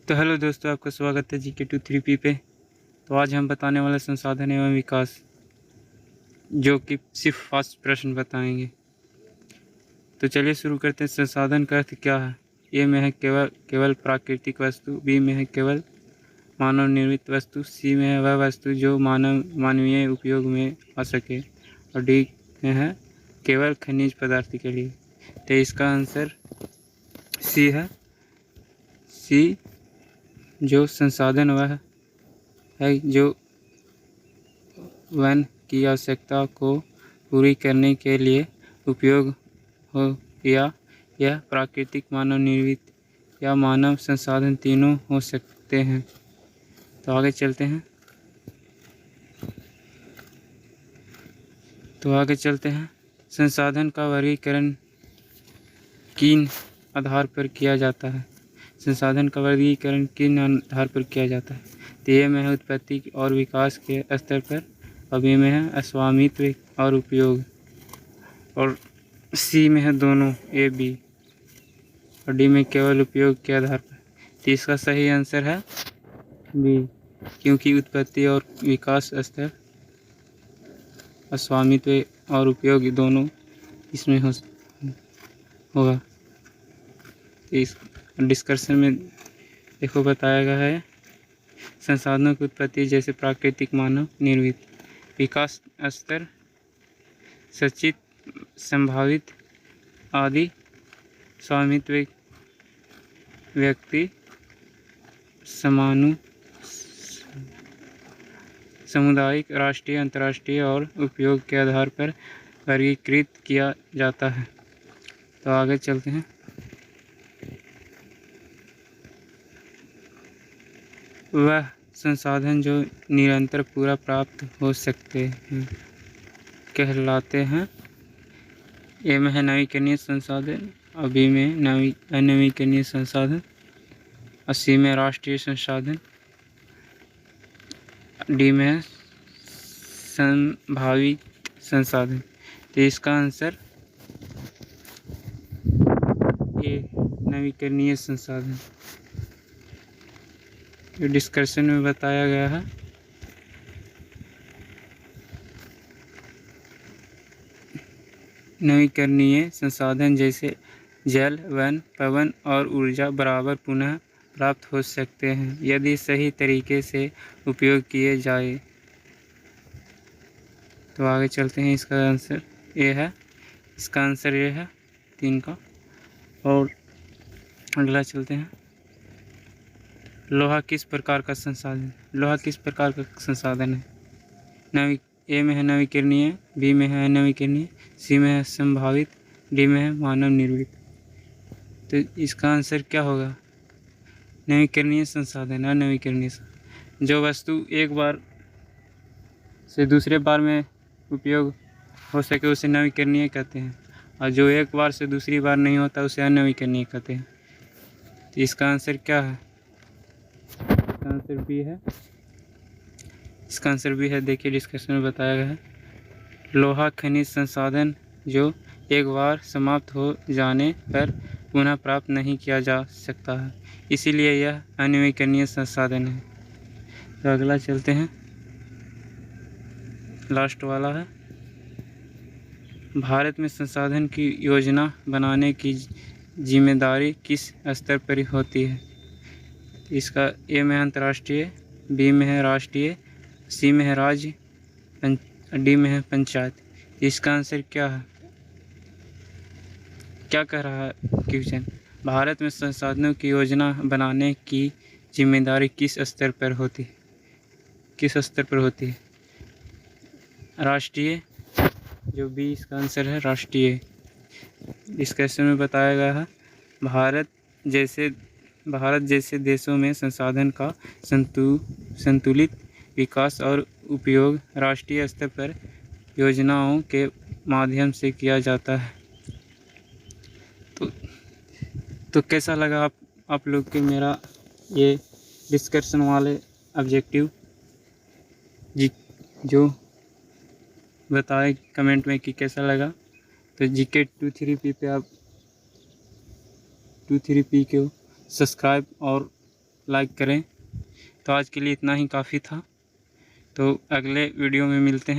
तो हेलो दोस्तों, आपका स्वागत है GK23P पे। तो आज हम बताने वाले संसाधन एवं विकास, जो कि सिर्फ 5 प्रश्न बताएंगे। तो चलिए शुरू करते हैं। संसाधन का अर्थ क्या है? ए में है केवल प्राकृतिक वस्तु, बी में है केवल मानव निर्मित वस्तु, सी में है वह वस्तु जो मानवीय उपयोग में आ सके, और डी में है केवल खनिज पदार्थ के लिए। तो इसका आंसर सी है। सी जो संसाधन वह है जो वन की आवश्यकता को पूरी करने के लिए उपयोग हो, या यह प्राकृतिक, मानव निर्मित या मानव संसाधन तीनों हो सकते हैं। तो आगे चलते हैं। संसाधन का वर्गीकरण किन आधार पर किया जाता है? संसाधन का वर्गीकरण किन आधार पर किया जाता है? तो ए में है उत्पत्ति और विकास के स्तर पर, और बी में है स्वामित्व और उपयोग, और सी में है दोनों ए बी, और डी में केवल उपयोग के आधार पर। तो इसका सही आंसर है बी, क्योंकि उत्पत्ति और विकास स्तर, स्वामित्व और उपयोग दोनों इसमें होगा। इस डिस्कशन में देखो बताया गया है संसाधनों की उत्पत्ति जैसे प्राकृतिक, मानव निर्मित, विकास स्तर, सचित, संभावित आदि, स्वामित्व, व्यक्ति, सामुदायिक, राष्ट्रीय, अंतर्राष्ट्रीय और उपयोग के आधार पर वर्गीकृत किया जाता है। तो आगे चलते हैं। वह संसाधन जो निरंतर पूरा प्राप्त हो सकते हैं कहलाते हैं। ए में है नवीकरणीय संसाधन, और बी में अनवीकरणीय संसाधन, और सी में राष्ट्रीय संसाधन, डी में है संभावित संसाधन। तो इसका आंसर ए, नवीकरणीय संसाधन। डिस्कशन में बताया गया है नवीकरणीय संसाधन जैसे जल, वन, पवन और ऊर्जा बराबर पुनः प्राप्त हो सकते हैं यदि सही तरीके से उपयोग किए जाए। तो आगे चलते हैं। इसका आंसर ए है। इसका आंसर ए है 3 का। और अगला चलते हैं। लोहा किस प्रकार का संसाधन? लोहा किस प्रकार का संसाधन है? ए में है नवीकरणीय, बी में है अनवीकरणीय, सी में है संभावित, डी में है मानव निर्मित। तो इसका आंसर क्या होगा? नवीकरणीय संसाधन, अनवीकरणीय। जो वस्तु एक बार से दूसरे बार में उपयोग हो सके उसे नवीकरणीय कहते हैं, और जो एक बार से दूसरी बार नहीं होता उसे अनवीकरणीय कहते हैं। तो इसका आंसर क्या है? इसका आंसर बी है। इसका आंसर भी है। देखिए डिस्कशन में बताया गया है लोहा खनिज संसाधन जो एक बार समाप्त हो जाने पर पुनः प्राप्त नहीं किया जा सकता है, इसीलिए यह अनवीकरणीय संसाधन है। तो अगला चलते हैं। लास्ट वाला है, भारत में संसाधन की योजना बनाने की जिम्मेदारी किस स्तर पर होती है? इसका ए में अंतर्राष्ट्रीय, बी में है राष्ट्रीय, सी में है राज्य, डी में है पंचायत। इसका आंसर क्या है? क्या कह रहा है क्वेश्चन? भारत में संसाधनों की योजना बनाने की जिम्मेदारी किस स्तर पर होती है? किस स्तर पर होती है? राष्ट्रीय, जो बी इसका आंसर है राष्ट्रीय। इस क्वेश्चन में बताया गया है भारत जैसे देशों में संसाधन का संतुलित विकास और उपयोग राष्ट्रीय स्तर पर योजनाओं के माध्यम से किया जाता है। तो कैसा लगा आप लोग के मेरा ये डिस्कशन वाले ऑब्जेक्टिव जो बताएं कमेंट में कि कैसा लगा। तो GK23P पे आप 23P को सब्सक्राइब और लाइक करें। तो आज के लिए इतना ही काफ़ी था। तो अगले वीडियो में मिलते हैं।